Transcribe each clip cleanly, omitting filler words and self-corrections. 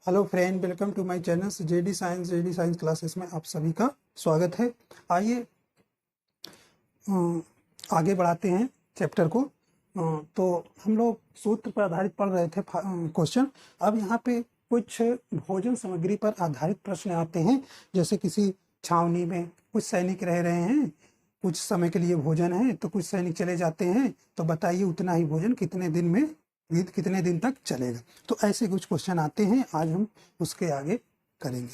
Hello friend, welcome to my channel JD science classes में आप सभी का स्वागत है। आइए आगे बढ़ाते हैं चैप्टर को। तो हम लोग सूत्र पर आधारित पढ़ रहे थे क्वेश्चन। अब यहाँ पे कुछ भोजन सामग्री पर आधारित प्रश्न आते हैं। जैसे किसी छावनी में कुछ सैनिक रह रहे हैं, कुछ समय के लिए भोजन है, तो कुछ सैनिक चले जाते हैं, तो बताइए उतना ही भोजन कितने दिन तक चलेगा। तो ऐसे कुछ क्वेश्चन आते हैं, आज हम उसके आगे करेंगे।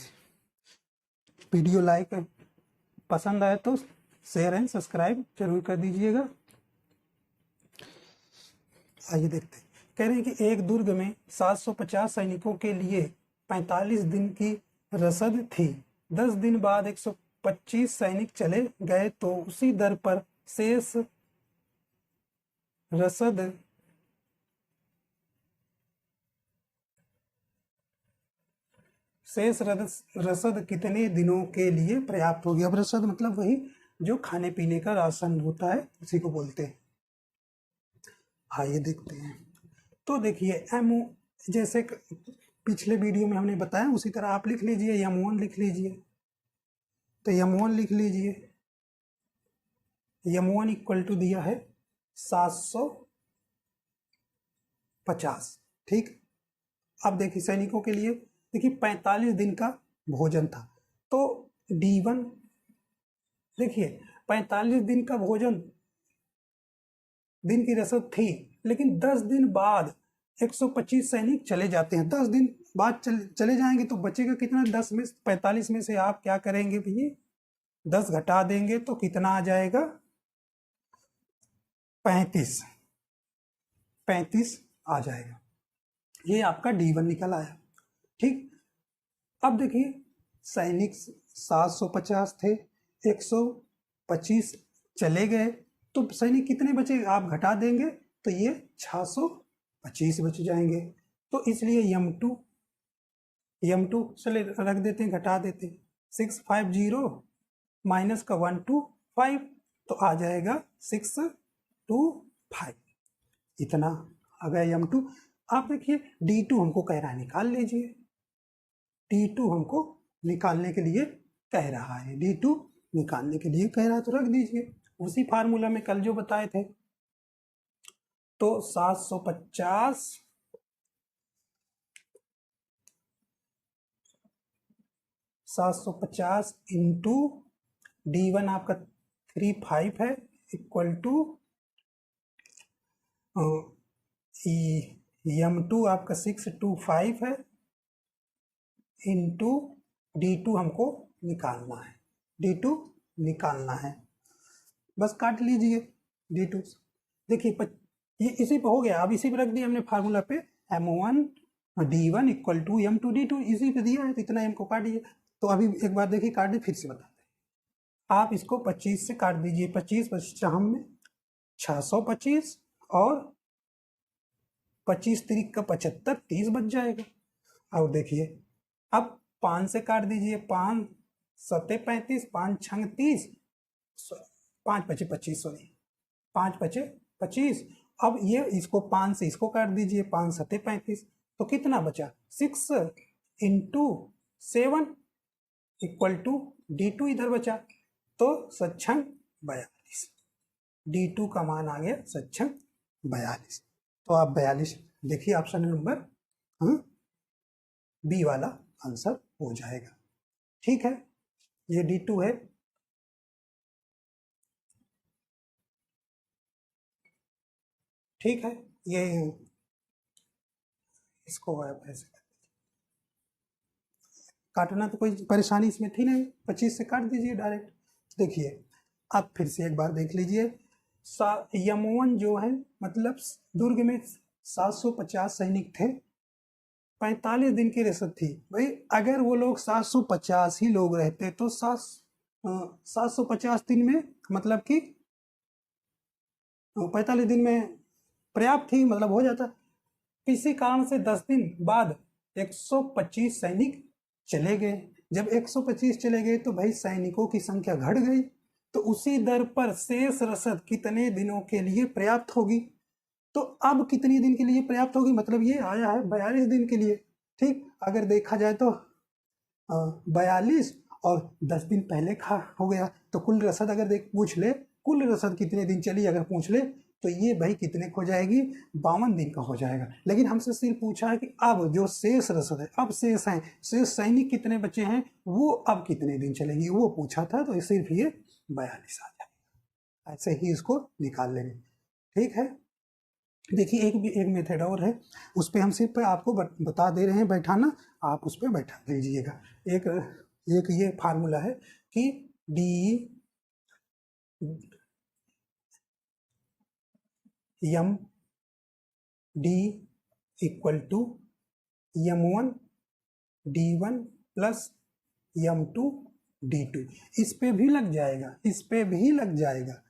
वीडियो लाइक पसंद आए तो शेयर एंड सब्सक्राइब जरूर कर दीजिएगा। आइए देखते हैं। कह रहे हैं कि एक दुर्ग में 750 सैनिकों के लिए 45 दिन की रसद थी। 10 दिन बाद 125 सैनिक चले गए, तो उसी दर पर शेष रसद कितने दिनों के लिए पर्याप्त होगी। अब रसद मतलब वही जो खाने पीने का राशन होता है, उसी को बोलते हैं। आइए देखते हैं। तो देखिए जैसे पिछले वीडियो में हमने बताया, उसी तरह आप लिख लीजिए, M1 लिख लीजिए। तो M1 लिख लीजिए। M1 इक्वल टू दिया है 750। ठीक। अब देखिए सैनिकों के लिए देखिए 45 दिन का भोजन था, तो D1 देखिए 45 दिन का भोजन दिन की रसद थी, लेकिन 10 दिन बाद 125 सैनिक चले जाते हैं। 10 दिन बाद चले जाएंगे तो बचेगा कितना? 10 में 45 में से आप क्या करेंगे भैया? 10 घटा देंगे तो कितना आ जाएगा? 35 आ जाएगा। ये आपका D1 निकल आया। ठीक। अब देखिए सैनिक 750 थे, 125 चले गए, तो सैनिक कितने बचे आप घटा देंगे तो ये 625 बच जाएंगे। तो इसलिए M2 चले रख देते हैं, घटा देते हैं। 650 माइनस का 125, तो आ जाएगा 625। इतना आ गया M2। आप देखिए D2 हमको कह रहा है निकाल लीजिए। D2 हमको निकालने के लिए कह रहा है, D2 निकालने के लिए कह रहा है, तो रख दीजिए उसी फार्मूला में कल जो बताए थे। तो 750 इंटू D1 आपका 35 है, इक्वल टू M2 आपका 625 है, इंटू D2 हमको निकालना है। D2 निकालना है, बस काट लीजिए D2। देखिए ये इसी पे हो गया। अब इसी पे रख दिया हमने फार्मूला पे, M1 D1 equal to M2 D2, इसी पे दिया है, तो इतना M को काट दिए। तो अभी एक बार देखिए काट दे, फिर से बताते हैं। आप इसको 25 से काट दीजिए। 25 55 में 625 और 25 3 का 75, 30 बच जाएगा। और देखिए अब 5 से काट दीजिए। 5 7 35, 5 6 30, 5 बचे 25, सॉरी 5 बचे 25। अब ये इसको 5 से इसको काट दीजिए। 5 7 35, तो कितना बचा? 6 इंटू 7 इक्वल टू D2 इधर बचा, तो 42। D2 का मान आ गया 42। तो आप 42 देखिए, ऑप्शन नंबर बी वाला आंसर हो जाएगा। ठीक है, ये D2 है। ठीक है, ये इसको ऐसे काटना तो कोई परेशानी इसमें थी नहीं, 25 से काट दीजिए डायरेक्ट। देखिए अब फिर से एक बार देख लीजिए। M1 जो है मतलब दुर्ग में 750 सैनिक थे, 45 दिन की रसद थी। भाई अगर वो लोग 750 ही लोग रहते तो 750 दिन में मतलब कि 45 दिन में पर्याप्त थी, मतलब हो जाता। किसी कारण से 10 दिन बाद 125 सैनिक चले गए। जब 125 चले गए तो भाई सैनिकों की संख्या घट गई, तो उसी दर पर शेष रसद कितने दिनों के लिए पर्याप्त होगी। तो अब कितने दिन के लिए पर्याप्त होगी, मतलब ये आया है 42 दिन के लिए। ठीक, अगर देखा जाए तो 42 और 10 दिन पहले खा हो गया, तो कुल रसद अगर देख पूछ ले कुल रसद कितने दिन चली अगर पूछ ले तो ये भाई कितने को जाएगी, 52 दिन का हो जाएगा। लेकिन हमसे सिर्फ पूछा है कि अब जो शेष रसद है, अब शेष है, शेष सैनिक कितने बचे हैं वो अब कितने दिन चलेगी वो पूछा था, तो सिर्फ ये 42 आ जाएगा। ऐसे ही इसको निकाल लेंगे। ठीक है, देखिए एक मेथड और है, उस पर हम सिर्फ आपको बता दे रहे हैं बैठाना, आप उस पर बैठा लीजिएगा। एक ये फार्मूला है कि D M D equal to M1 D1 plus M2 D2। इस पे भी लग जाएगा, इस पे भी लग जाएगा,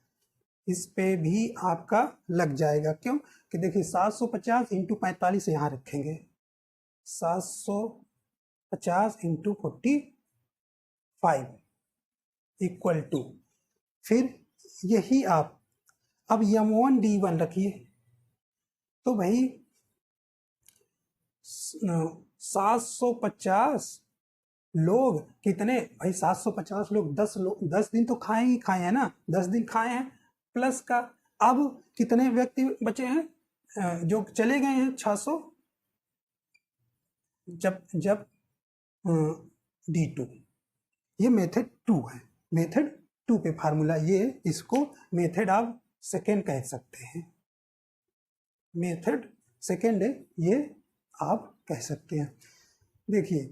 इस पे भी आपका लग जाएगा। क्यों कि देखिए 750 इंटू 45 यहाँ रखेंगे, 750 इंटू 45 इक्वल टू, फिर यही आप अब M1 D1 रखिए, तो भाई 750 लोग कितने भाई, 750 लोग 10 दिन तो खाए ही खाए हैं ना, 10 दिन खाए हैं प्लस का, अब कितने व्यक्ति बचे हैं जो चले गए हैं 600, जब D2, ये मेथड 2 है, मेथड 2 पे फार्मूला ये, इसको मेथड आप सेकेंड कह सकते हैं, मेथड सेकेंड है ये आप कह सकते हैं। देखिए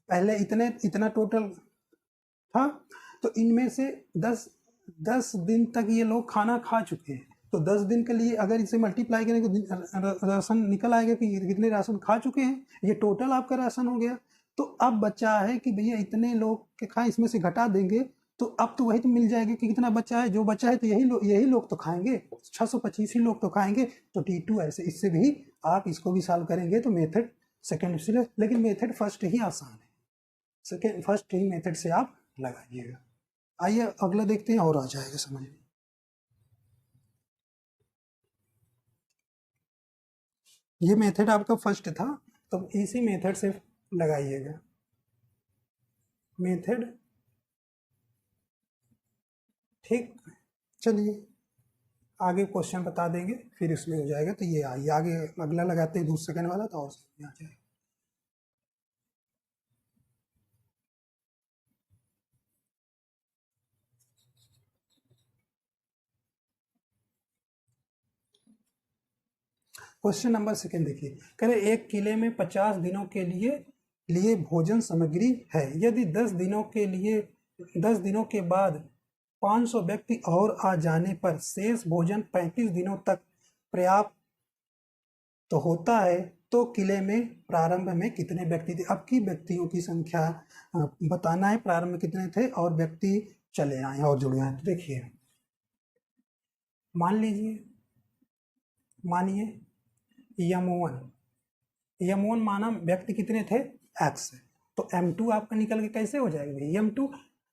पहले इतना टोटल था, तो इनमें से 10 दिन तक ये लोग खाना खा चुके हैं, तो 10 दिन के लिए अगर इसे मल्टीप्लाई करें तो राशन निकल आएगा कि कितने राशन खा चुके हैं, ये टोटल आपका राशन हो गया। तो अब बचा है कि भैया इतने लोग के खाए, इसमें से घटा देंगे तो अब तो वही तो मिल जाएगा कि कितना बचा है, जो बचा है तो यही लोग तो खाएंगे, 625 ही लोग तो खाएंगे, तो T2 ऐसे, इससे भी आप इसको भी सॉल्व करेंगे तो मेथड सेकेंड से, लेकिन मेथड फर्स्ट ही आसान है, सेकेंड फर्स्ट ही मेथड से आप लगाइएगा। आइए अगला देखते हैं और आ जाएगा समझ में। ये मेथड आपका फर्स्ट था, तो इसी मेथड से लगाइएगा, मेथड। ठीक, चलिए आगे क्वेश्चन बता देंगे फिर इसमें हो जाएगा, तो ये आइए आगे अगला लगाते हैं दूसरे सेकंड वाला, तो और समझ में आ जाएगा। क्वेश्चन नंबर सेकेंड देखिए, कह रहे एक किले में 50 दिनों के लिए भोजन सामग्री है, यदि 10 दिनों के बाद 500 व्यक्ति और आ जाने पर शेष भोजन 35 दिनों तक पर्याप्त तो होता है, तो किले में प्रारंभ में कितने व्यक्ति थे। अब की व्यक्तियों की संख्या बताना है, प्रारंभ में कितने थे और व्यक्ति चले आए और जुड़े आए। तो देखिए मानिए M1 माना व्यक्ति कितने थे X, तो M2 आपका निकल के कैसे हो जाएगा भाई, M2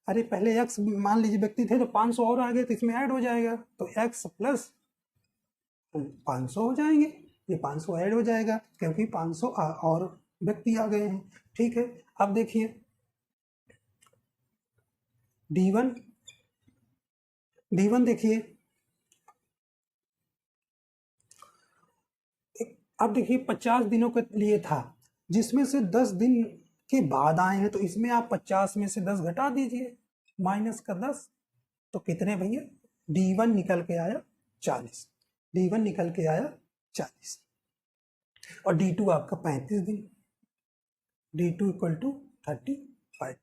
अरे पहले X मान लीजिए व्यक्ति थे तो 500 और आ गए तो इसमें ऐड हो जाएगा, तो X प्लस 500 हो जाएंगे, ये 500 ऐड हो जाएगा क्योंकि 500 और व्यक्ति आ गए हैं। ठीक है, अब देखिए D1 देखिए, अब देखिए 50 दिनों के लिए था, जिसमें से 10 दिन के बाद आए हैं, तो इसमें आप 50 में से 10 घटा दीजिए, माइनस का 10, तो कितने भैया D1 निकल के आया 40, D1 निकल के आया 40 और D2 आपका 35 दिन, D2 इक्वल टू 35।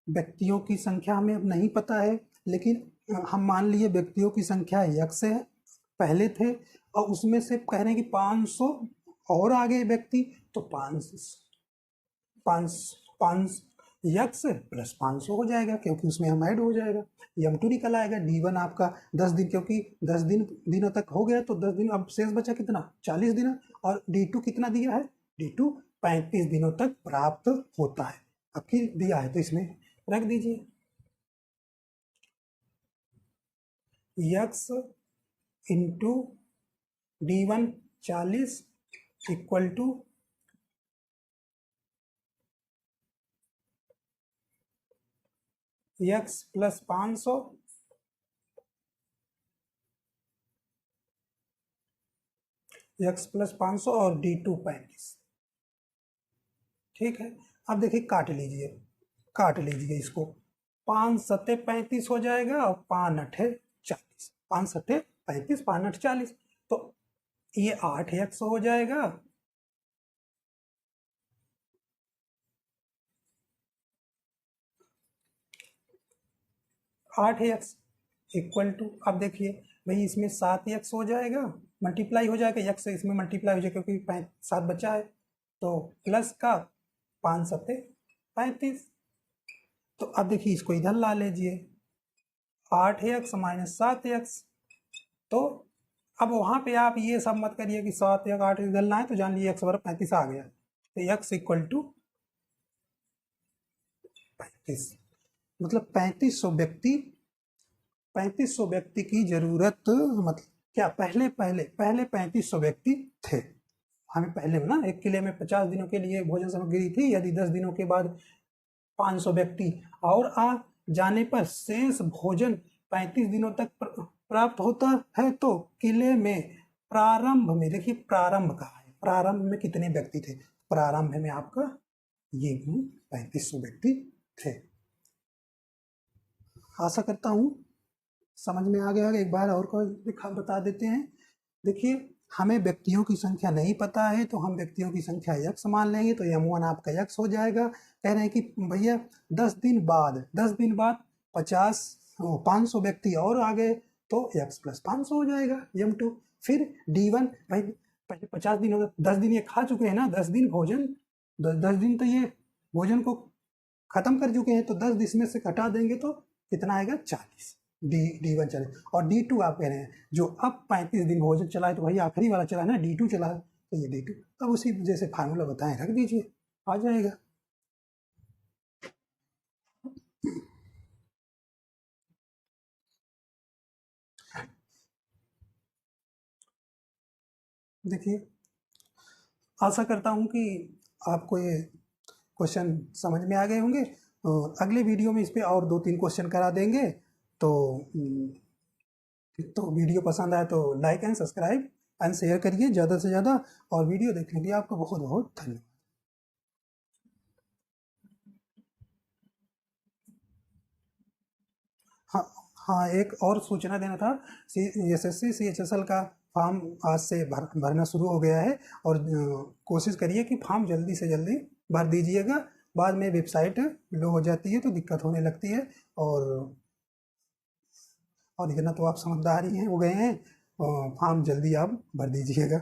व्यक्तियों की संख्या हमें अब नहीं पता है, लेकिन हम मान लिए व्यक्तियों की संख्या X है, पहले थे, और उसमें से कह रहे हैं कि 500 और आगे व्यक्ति, तो 5 X प्लस 500 हो जाएगा क्योंकि उसमें हम ऐड हो जाएगा, M2 निकल आएगा। D1 आपका 10 दिन, क्योंकि 10 दिनों तक हो गया तो 10 दिन, अब शेष बचा कितना 40 दिन, और D2 कितना दिया है, D2 35 दिनों तक प्राप्त होता है, अब फिर दिया है तो इसमें रख दीजिए, X into D1 40 equal to X plus 500 X plus 500 और D2 35। ठीक है, अब देखिए काट लीजिए इसको। 5 सत्ते 35 हो जाएगा और 5 अठे 40, 5 सत्ते 35, 5 अठे 40, तो ये 8x हो जाएगा। 8x इक्वल टू, अब देखिए भाई इसमें 7x हो जाएगा, मल्टीप्लाई हो जाएगा, x से इसमें मल्टीप्लाई हो जाएगा क्योंकि 7 बचा है, तो प्लस का 5 सत्ते 35। तो अब देखिए इसको इधर ला लीजिए, 8x माइनस 7x। तो अब वहाँ पे आप ये सब मत करिए कि 7 या 8 इधर लाए तो जान लीजिए x बराबर 35 आ गया, तो x इक्वल टू 35। मतलब 3500 व्यक्ति की जरूरत, मतलब क्या पहले 3500 व्यक्ति थे। हमें पहले ना एक किले में 50 दिनों के लिए भोजन सामग्री थी, यदि 10 दिनों के बाद 500 व्यक्ति और आ जाने पर शेष भोजन 35 दिनों तक प्राप्त होता है, तो किले में प्रारंभ में, देखिए प्रारंभ कहा है, प्रारंभ में कितने व्यक्ति थे, प्रारंभ में आपका ये 3500 व्यक्ति थे। आशा करता हूँ समझ में आ गया। एक बार और को बता देते हैं। देखिए हमें व्यक्तियों की संख्या नहीं पता है, तो हम व्यक्तियों की संख्या x मान लेंगे, तो m1 आपका x हो जाएगा। कह रहे हैं कि भैया 10 दिन बाद 500 व्यक्ति और आ गए, तो x प्लस 500 हो जाएगा m2। फिर D1, भाई पहले 50 दिन हो गए, 10 दिन ये खा चुके हैं ना, 10 दिन भोजन, 10 दिन तो ये भोजन को खत्म कर चुके हैं, तो 10 इसमें से घटा देंगे तो कितना आएगा 40, D1 चले। और D2 आप कह रहे हैं जो अब 35 दिन भोजन चला है, तो भाई आखिरी वाला चला है ना, D2 चला है, तो ये D2। अब उसी जैसे फार्मूला बताएं रख दीजिए, आ जाएगा। देखिए आशा करता हूँ कि आपको ये क्वेश्चन समझ में आ गए होंगे। अगले वीडियो में इस पर और 2-3 क्वेश्चन करा देंगे। तो वीडियो पसंद आए तो like and subscribe and share करिए ज़्यादा से ज़्यादा, और वीडियो देखने के लिए आपको बहुत बहुत धन्यवाद। हाँ हाँ, एक और सूचना देना था, SSC CHSL का फॉर्म आज से भरना शुरू हो गया है, और कोशिश करिए कि फॉर्म जल्दी से जल्दी भर दीजिएगा। बाद में वेबसाइट लो हो जाती है तो दिक्कत होने लगती है, और इतना तो आप समझदार ही हैं, हो गए हैं, फॉर्म जल्दी आप भर दीजिएगा।